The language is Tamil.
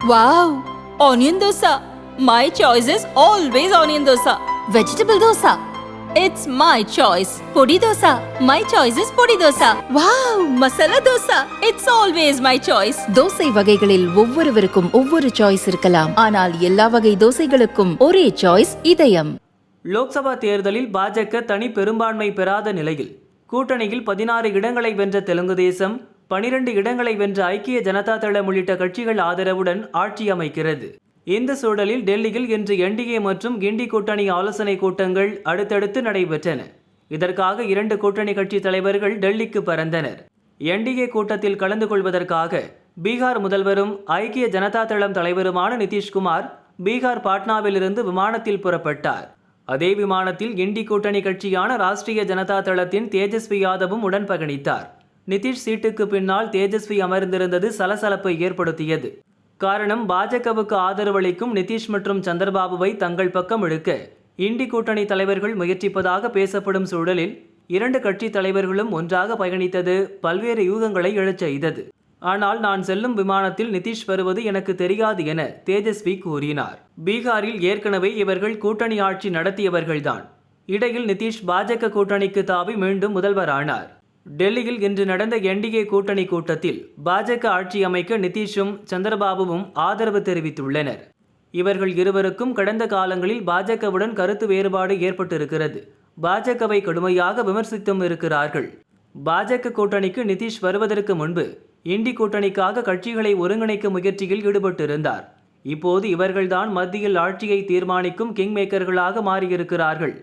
Wow! Onion dosa. My choice is always onion dosa. Vegetable dosa. It's my choice. Podi dosa. My choice is podi dosa. Wow! Masala dosa. It's always my choice. Dosa வகைகளில் ஒவ்வொருவருக்கும் ஒவ்வொரு சாய்ஸ் இருக்கலாம். ஆனால் எல்லா வகை தோசைகளுக்கும் ஒரே சாய்ஸ் இதயம். லோக்சபா தேர்தலில் பாஜக தனி பெரும்பான்மை பெறாத நிலையில் கூட்டணியில் 16 இடங்களை வென்ற தெலுங்கு தேசம் 12 இடங்களை வென்ற ஐக்கிய ஜனதா தளம் உள்ளிட்ட கட்சிகள் ஆதரவுடன் ஆட்சி அமைக்கிறது. இந்த சூழலில் டெல்லியில் இன்று என்டிஏ மற்றும் கிண்டி கூட்டணி ஆலோசனை கூட்டங்கள் அடுத்தடுத்து நடைபெற்றன. இதற்காக 2 கூட்டணி கட்சி தலைவர்கள் டெல்லிக்கு பறந்தனர். என்டிஏ கூட்டத்தில் கலந்து கொள்வதற்காக பீகார் முதல்வரும் ஐக்கிய ஜனதா தளம் தலைவருமான நிதிஷ்குமார் பீகார் பாட்னாவிலிருந்து விமானத்தில் புறப்பட்டார். அதே விமானத்தில் கிண்டி கூட்டணி கட்சியான ராஷ்டிரிய ஜனதா தளத்தின் தேஜஸ்வி யாதவும் உடன் பயணித்தார். நிதிஷ் சீட்டுக்கு பின்னால் தேஜஸ்வி அமர்ந்திருந்தது சலசலப்பை ஏற்படுத்தியது. காரணம், பாஜகவுக்கு ஆதரவளிக்கும் நிதிஷ் மற்றும் சந்திரபாபுவை தங்கள் பக்கம் இழுக்க இண்டி கூட்டணி தலைவர்கள் முயற்சிப்பதாக பேசப்படும் சூழலில் 2 கட்சி தலைவர்களும் ஒன்றாக பயணித்தது பல்வேறு யூகங்களை எழச் செய்தது. ஆனால் நான் செல்லும் விமானத்தில் நிதிஷ் வருவது எனக்கு தெரியாது என தேஜஸ்வி கூறினார். பீகாரில் ஏற்கனவே இவர்கள் கூட்டணி ஆட்சி நடத்தியவர்கள்தான். இடையில் நிதிஷ் பாஜக கூட்டணிக்கு தாவி மீண்டும் முதல்வரானார். டெல்லியில் இன்று நடந்த என்டிஏ கூட்டணி கூட்டத்தில் பாஜக ஆட்சி அமைக்க நிதிஷும் சந்திரபாபுவும் ஆதரவு தெரிவித்துள்ளனர். இவர்கள் இருவருக்கும் கடந்த காலங்களில் பாஜகவுடன் கருத்து வேறுபாடு ஏற்பட்டிருக்கிறது. பாஜகவை கடுமையாக விமர்சித்தும் இருக்கிறார்கள். பாஜக கூட்டணிக்கு நிதிஷ் வருவதற்கு முன்பு இண்டி கூட்டணிக்காக கட்சிகளை ஒருங்கிணைக்கும் முயற்சியில் ஈடுபட்டிருந்தார். இப்போது இவர்கள்தான் மத்தியில் ஆட்சியை தீர்மானிக்கும் கிங் மேக்கர்களாக மாறியிருக்கிறார்கள்.